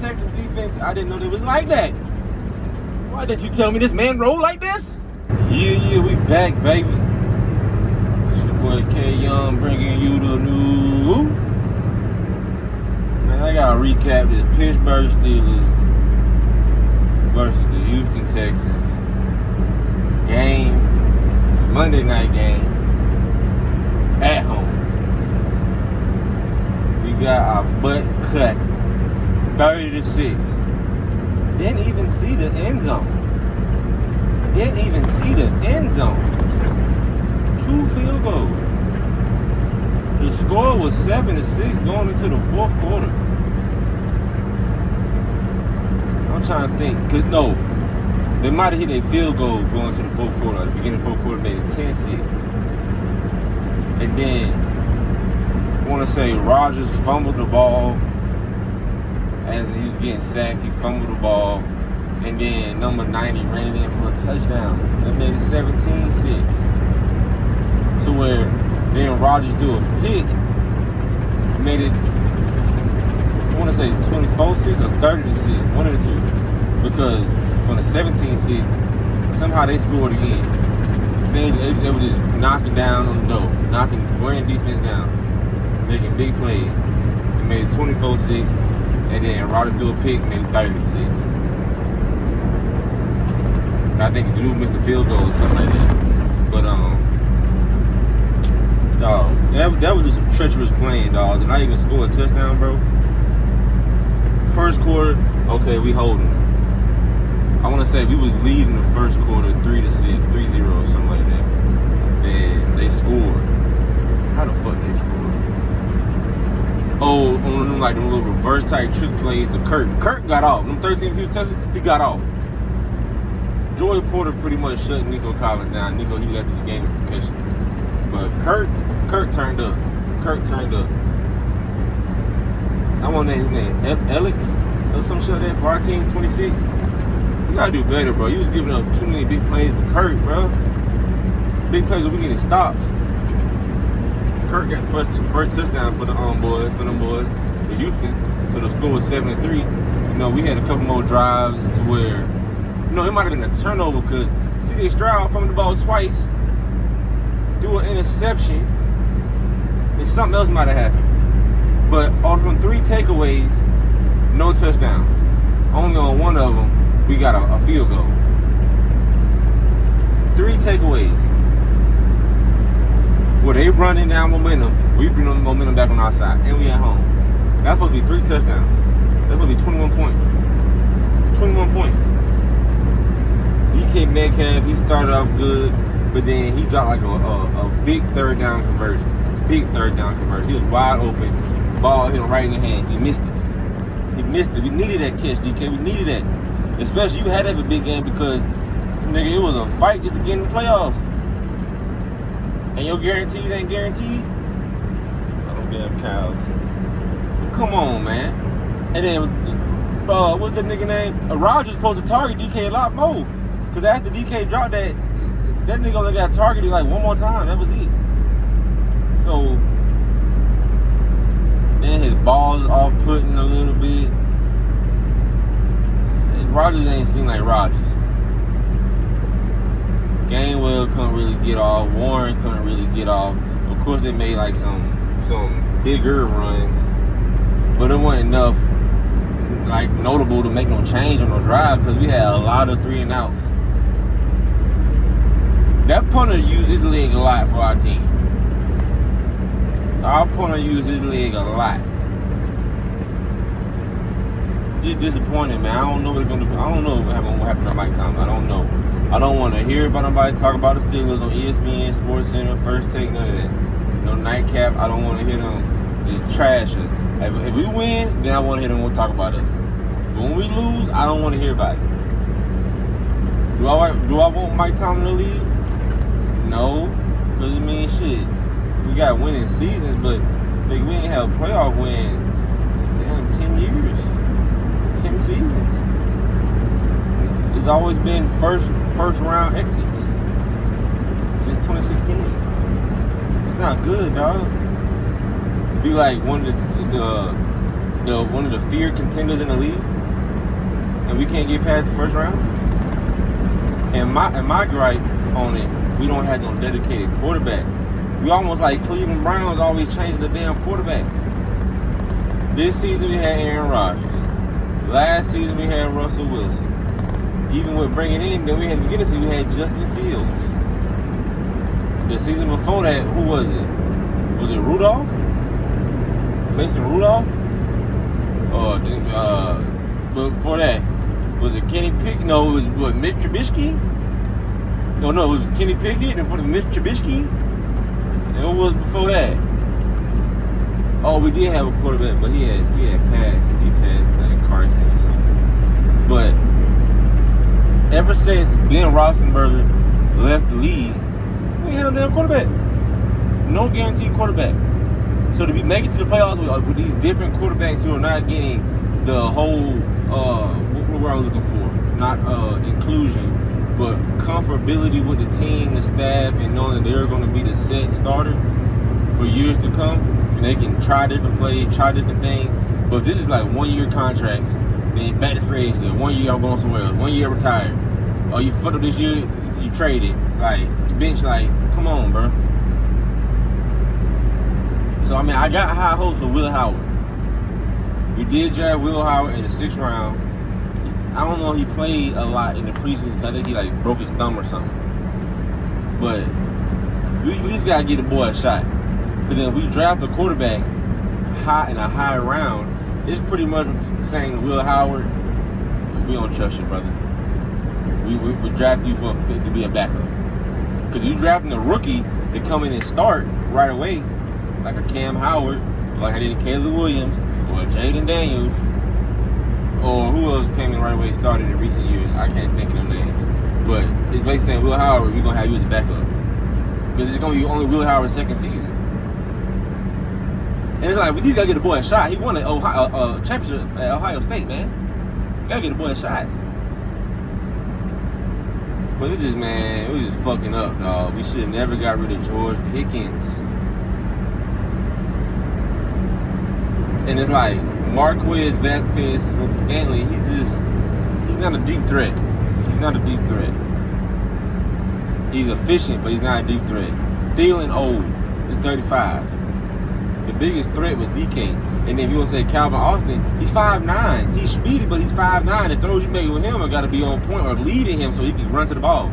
Texans defense, I didn't know they was like that. Why didn't you tell me this man roll like this? Yeah, we back, baby. It's your boy K Young bringing you the news. Man, I gotta recap this Pittsburgh Steelers versus the Houston Texans game, Monday night game, at home. We got our butt cut, 30-6. Didn't even see the end zone. Didn't even see the end zone. 2 field goals. The score was 7-6 going into the fourth quarter. I'm trying to think. No, they might have hit a field goal going to the fourth quarter. At the beginning of the fourth quarter, made it 10-6. And then, I want to say Rodgers fumbled the ball. As he was getting sacked, he fumbled the ball. And then number 90 ran in for a touchdown. That made it 17-6. To where then Rodgers do a pick. Made it, I want to say 24-6 or 30-6. One of the two. Because from the 17-6, somehow they scored again. They were just knocking down on the door. Wearing defense down. Making big plays. They made it 24-6. And then Rodgers do a pick, made it 30-6. I think Drew missed a field goal or something like that. But dog, that was just some treacherous playing, dog. They're not even score a touchdown, bro. First quarter, okay, we holding. I want to say we was leading the first quarter 3-0 or something like that. And they scored. How the fuck they scored? Oh, on them like them little reverse type trick plays to Kirk. Kirk got off. Them 13 Houston Texans, he got off. Joey Porter pretty much shut Nico Collins down. Nico, he left the game with concussion. But Kirk turned up. I want his name, Alex or some shit like that for our team, 26. You gotta do better, bro. You was giving up too many big plays to Kirk, bro. Big plays where we getting stops. Kirk got the first touchdown for them boys, for Houston. So the score was 7-3. You know, we had a couple more drives to where, you know, it might have been a turnover because C.J. Stroud fumbled the ball twice, threw an interception, and something else might have happened. But off from 3 takeaways, no touchdown. Only on one of them, we got a field goal. 3 takeaways. Well, they running down momentum. We bring the momentum back on our side, and we at home. That's supposed to be 3 touchdowns. That's supposed to be 21 points. 21 points. DK Metcalf, he started off good, but then he dropped like a big third down conversion. He was wide open. Ball hit him right in the hands. He missed it. We needed that catch, DK. We needed that. Especially you had to have a big game because, nigga, it was a fight just to get in the playoffs. And your guarantees ain't guaranteed? Oh, damn cows. Come on, man. And then, what's that nigga name? Rodgers supposed to target DK a lot more. Because after DK dropped that nigga only got targeted like one more time. That was it. So, then his balls off-putting a little bit. And Rodgers ain't seem like Rodgers. Gainwell couldn't really get off. Warren couldn't really get off. Of course, they made like some bigger runs, but it wasn't enough like notable to make no change on no drive because we had a lot of 3 and outs. That punter used his leg a lot for our team. Our punter used his leg a lot. It's disappointing, man. I don't know what they're gonna do. I don't know what happened to Mike Tomlin. I don't know. I don't want to hear about nobody talk about the Steelers on ESPN, Sports Center, First Take, none of that. No nightcap. I don't want to hear them just trash us. If we win, then I want to hear them talk about us. But when we lose, I don't want to hear about it. Do I want Mike Tomlin to leave? No, because it means shit. We got winning seasons, but nigga, we ain't have a playoff win in 10 years, 10 seasons. It's always been first round exits since 2016. It's not good, dog. Be like one of one of the feared contenders in the league, and we can't get past the first round. And my gripe on it, we don't have no dedicated quarterback. We almost like Cleveland Browns always changing the damn quarterback. This season we had Aaron Rodgers. Last season we had Russell Wilson. Even with bringing in, then we had the beginning season we had Justin Fields. The season before that, who was it? Was it Rudolph? Mason Rudolph? But before that, was it Kenny Pickett? No, it was what, Mitch Trubisky? No, it was Kenny Pickett and for the Mitch Trubisky. And what was before that? Oh, we did have a quarterback, but he had passed. He passed like Carson or something. But ever since Ben Roethlisberger left the league, we ain't had no damn quarterback. No guaranteed quarterback. So to be making to the playoffs with these different quarterbacks who are not getting the whole what were I looking for? Not inclusion, but comfortability with the team, the staff, and knowing that they're going to be the set starter for years to come, and they can try different plays, try different things. But this is like 1 year contracts, then back to free agency. 1 year I'm going somewhere else. 1 year retired. Oh, you fucked up this year, you traded. Like the bench, like come on, bro. So I mean, I got high hopes for Will Howard. We did draft Will Howard in the 6th round. I don't know if he played a lot in the preseason because I think he like broke his thumb or something. But we at least gotta give the boy a shot. Because then if we draft a quarterback high in a high round, it's pretty much saying Will Howard, we don't trust you, brother. We draft you to be a backup. Because you drafting a rookie to come in and start right away, like a Cam Howard, like I did Caleb Williams, or Jaden Daniels, or who else came in right away and started in recent years. I can't think of them names. But it's basically saying, Will Howard, we're going to have you as a backup. Because it's going to be only Will Howard's second season. And it's like, we just got to get the boy a shot. He won a championship at Ohio State, man. Got to get the boy a shot. But it just, man, we just fucking up, dog. We should have never got rid of George Pickens. And it's like, Marquez Vasquez Scantling, he's not a deep threat. He's not a deep threat. He's efficient, but he's not a deep threat. Thielen old. He's 35. The biggest threat was DK. And then if you want to say Calvin Austin, he's 5'9". He's speedy, but he's 5'9". The throws you make with him are got to be on point or leading him so he can run to the ball.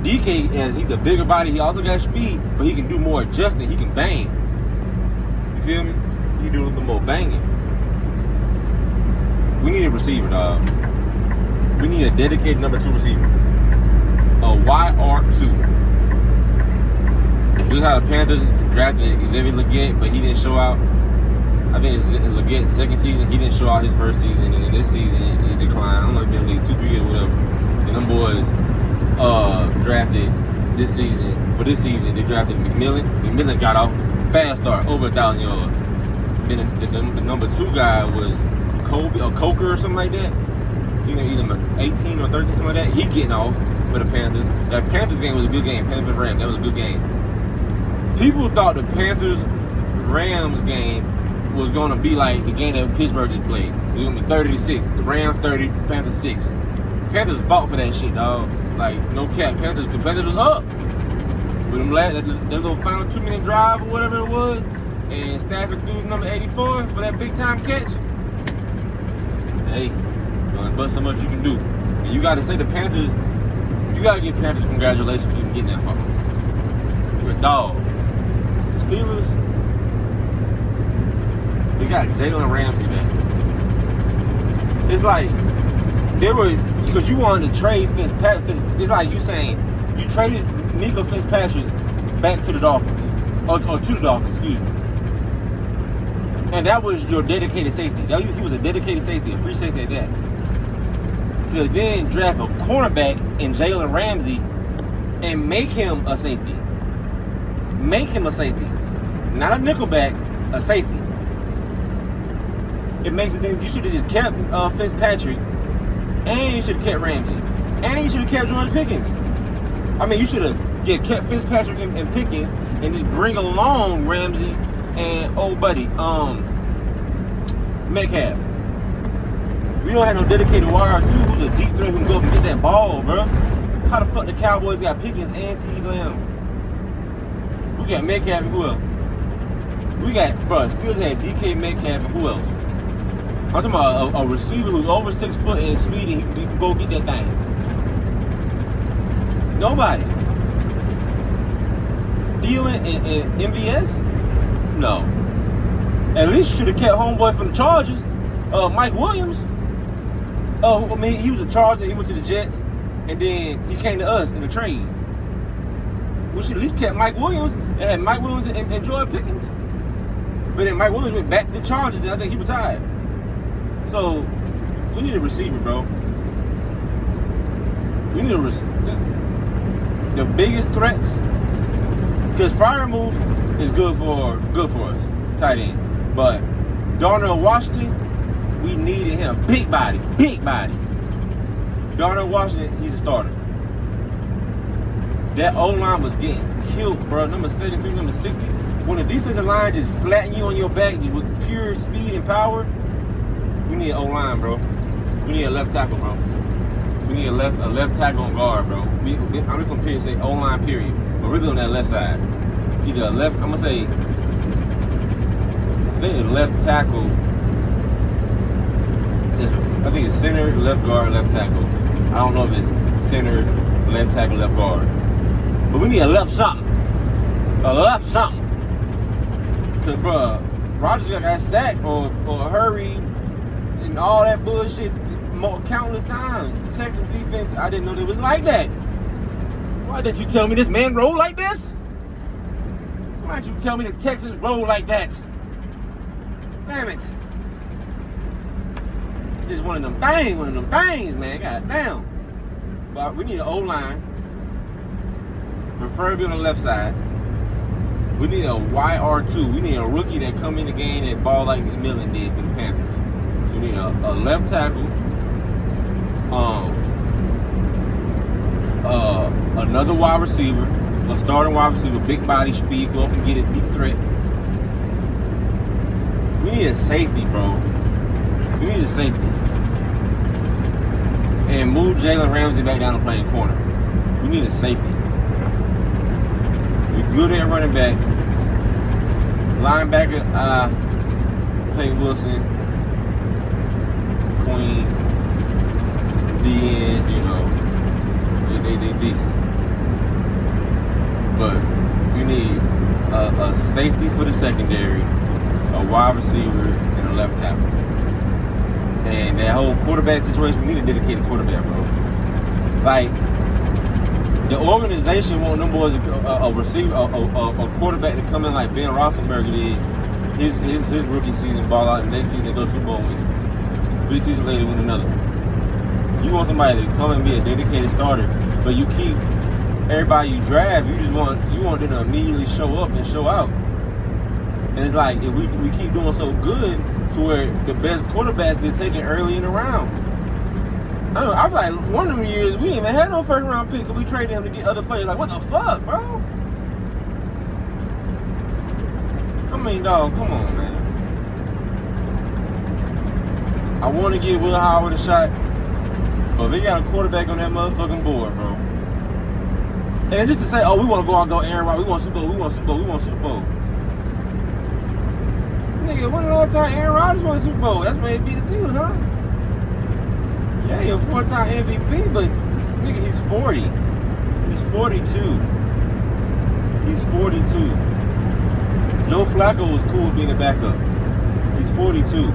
DK, he's a bigger body. He also got speed, but he can do more adjusting. He can bang. You feel me? He do a little bit more banging. We need a receiver, dog. We need a dedicated number 2 receiver. A YR2. This is how the Panthers drafted Xavier Legette, but he didn't show out. I think it's Legette's second season. He didn't show out his first season, and then this season he declined. I don't know if it's been like 2-3 years or whatever. And them boys drafted this season. For this season, they drafted McMillan. McMillan got off fast start, over 1,000 yards. Then the number 2 guy was Kobe or Coker or something like that. You know, either 18 or 13, something like that. He getting off for the Panthers. That Panthers game was a good game. Panthers Rams, that was a good game. People thought the Panthers Rams game was gonna be like the game that Pittsburgh just played. It was gonna be 30-6. The Rams 30, Panthers 6. Panthers fought for that shit, dog. Like no cap. Panthers was up. With them that little final 2-minute drive or whatever it was. And Stafford threw number 84 for that big time catch. Hey, but so much you can do. And you gotta say the Panthers, you gotta give Panthers congratulations for even getting that far. You're a dog. The Steelers, they got Jalen Ramsey back. It's like they were, because you wanted to trade Fitzpatrick. It's like you saying you traded Nico Fitzpatrick back to the Dolphins. Or to the Dolphins, excuse me. And that was your dedicated safety. He was a dedicated safety, a free safety at that. To then draft a cornerback in Jalen Ramsey and make him a safety. Make him a safety. Not a nickelback, a safety. It makes it think you should have just kept Fitzpatrick, and you should have kept Ramsey, and you should have kept George Pickens. I mean, you should have kept Fitzpatrick and Pickens and just bring along Ramsey and old buddy, Metcalf. We don't have no dedicated wide receiver who's a deep threat who can go up and get that ball, bro. How the fuck the Cowboys got Pickens and CeeDee Lamb? We got Metcalf and who else? We got, bro, still had DK Metcalf and who else? I'm talking about a receiver who's over 6 foot and speed and he can go get that thing. Nobody. Thielen and MVS? No. At least should have kept homeboy from the Chargers. Mike Williams. I mean, he was a Charger, he went to the Jets, and then he came to us in a trade. We should at least kept Mike Williams and had Mike Williams and Jordan Pickens. But then Mike Williams went back to the Chargers, and I think he retired. So, we need a receiver, bro. We need the biggest threats, because Freiermuth is good for us, tight end. But Darnell Washington, we needed him. Big body. Darnell Washington, he's a starter. That O-line was getting killed, bro. Number 73, number 60. When the defensive line just flatten you on your back just with pure speed and power, we need an O-line, bro. We need a left tackle, bro. We need a left tackle on guard, bro. I'm just gonna say O-line period, but really on that left side. Either a left, I'm gonna say, I think the left tackle. I think it's center, left guard, left tackle. I don't know if it's center, left tackle, left guard. But we need a left something. Cause bro, Rodgers got sacked or hurried and all that bullshit countless times. The Texans defense, I didn't know it was like that. Why didn't you tell me this man roll like this? Why didn't you tell me the Texans roll like that? Damn it. Just one of them things, man. God damn. But we need an O-line, preferably on the left side. We need a YR2. We need a rookie that come in the game that ball like McMillan did for the Panthers. So we need a left tackle, another wide receiver, a starting wide receiver, big body, speed, go up and get it, deep threat. We need a safety, bro. We need a safety. And move Jalen Ramsey back down to playing corner. We need a safety. We're good at running back. Linebacker, Peyton Wilson, Queen, DN, you know, they decent. But we need a safety for the secondary, a wide receiver, and a left tackle. And that whole quarterback situation, we need a dedicated quarterback, bro. Like, the organization want them boys a receiver, a quarterback to come in like Ben Roethlisberger did his rookie season, ball out, and next season they go Super Bowl with him. 3 seasons later, win another. You want somebody to come and be a dedicated starter, but you keep everybody you draft. You want them to immediately show up and show out. And it's like if we keep doing so good to where the best quarterbacks get taken early in the round. I was like, one of them years, we ain't even had no first round pick because we traded him to get other players. Like, what the fuck, bro? I mean, dog, come on, man. I want to give Will Howard a shot, but they got a quarterback on that motherfucking board, bro. And just to say, oh, we want to go out and go Aaron Rodgers, we want Super Bowl, we want Super Bowl, we want Super Bowl. Nigga, when the last time Aaron Rodgers won Super Bowl? That's when he beat the Steelers, huh? Yeah, he's a 4-time MVP, but nigga, he's 40. He's 42. He's 42. Joe Flacco was cool being a backup. He's 42.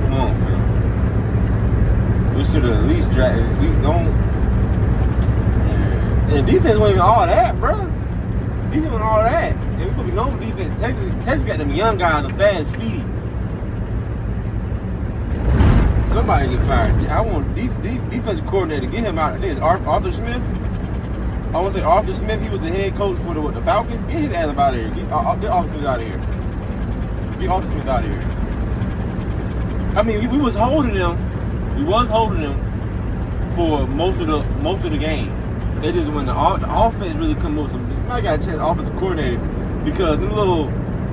Come on, fam. We should have at least drafted. We don't. And defense wasn't even all that, bro. Defense wasn't all that. And we could be known for defense. Texas got them young guys, the fast, speedy. Somebody get fired. I want defensive coordinator to get him out of this. Arthur Smith. I want to say Arthur Smith. He was the head coach for the Falcons. Get his ass up out of here. Get Arthur Smith out of here. Get Arthur Smith out of here. I mean, we was holding them. We was holding them for most of the game. They just when the offense really come up with some. I got to check the offensive coordinator because them little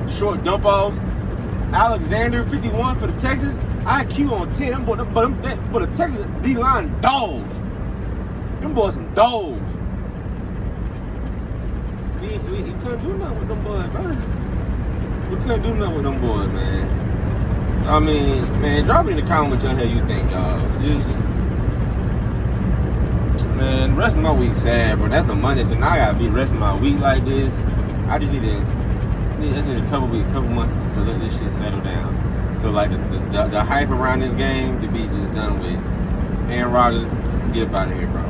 short dump offs. Alexander, 51 for the Texans. IQ on 10. But the Texans D-line dogs. Them boys some dogs. We couldn't do nothing with them boys, bro. We couldn't do nothing with them boys, man. I mean, man, drop it in the comments what the hell you think, dog. Man, the rest of my week sad, bro. That's a Monday, so now I gotta be the rest of my week like this. I just need a couple months to let this shit settle down. So like the hype around this game to be just done with. Aaron Rodgers, get up out of here, bro.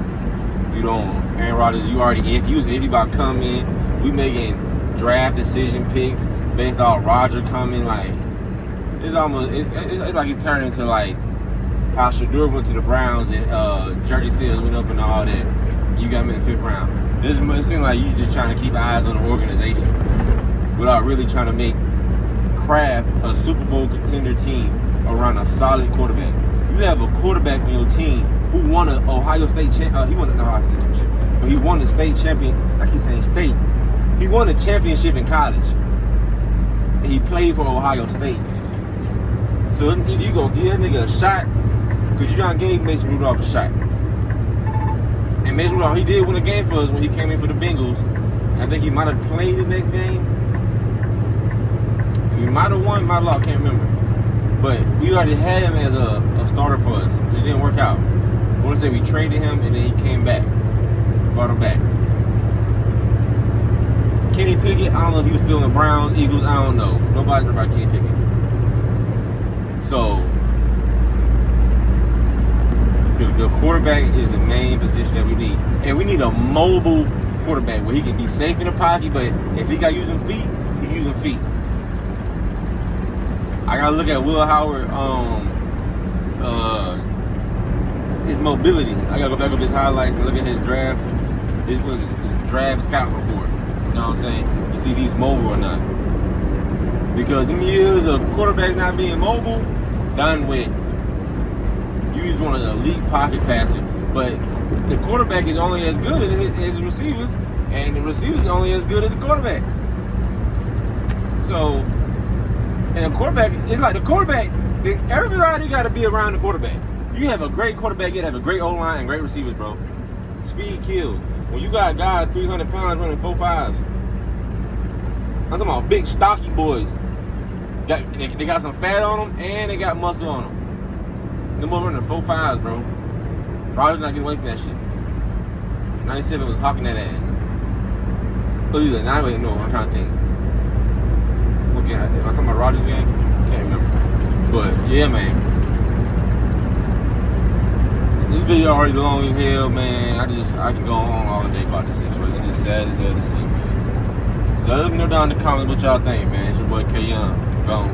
You don't. Aaron Rodgers, you already if you about to come in, we making draft decision picks based off Roger coming. Like it's almost it's like he's turning into like how Shador went to the Browns and Jersey Seals went up and all that. You got him in the 5th round. It seems like you just trying to keep eyes on the organization without really trying to craft a Super Bowl contender team around a solid quarterback. You have a quarterback on your team who won an Ohio State championship. He won an Ohio State championship, but he won the state champion. I keep saying state. He won a championship in college. And he played for Ohio State. So if you go give that nigga a shot, because you done gave Mason Rudolph a shot. And Mason Rudolph, he did win a game for us when he came in for the Bengals. I think he might have played the next game. He might have won, might have lost, can't remember. But we already had him as a starter for us. It didn't work out. I want to say we traded him and then he came back. Brought him back. Kenny Pickett, I don't know if he was still in the Browns, Eagles, I don't know. Nobody's heard about Kenny Pickett. So, the quarterback is the main position that we need. And we need a mobile quarterback where he can be safe in the pocket, but if he got using feet, he using feet. I gotta look at Will Howard, his mobility. I gotta go back up his highlights and look at his draft. His draft scout report. You know what I'm saying? To see if he's mobile or not. Because them years of quarterbacks not being mobile, done with. You just want an elite pocket passer, but the quarterback is only as good as his receivers, and the receivers are only as good as the quarterback. So, and the quarterback, it's like the quarterback, everybody got to be around the quarterback. You have a great quarterback, you have a great O-line and great receivers, bro. Speed kills. When you got guys 300 pounds running 4.5s, I'm talking about big, stocky boys. They got some fat on them, and they got muscle on them. Them boys running 4.5s, bro. Rodgers not getting away from that shit. 97 was hawking that ass. Oh, he's like, nah, wait, no, I'm trying to think. What game? Am I talking about Rodgers game? Can't remember. But, yeah, man. This video already long as hell, man. I can go on all day about this situation. It's just sad as hell to see, man. So let me know down in the comments what y'all think, man. It's your boy K Young. Gone.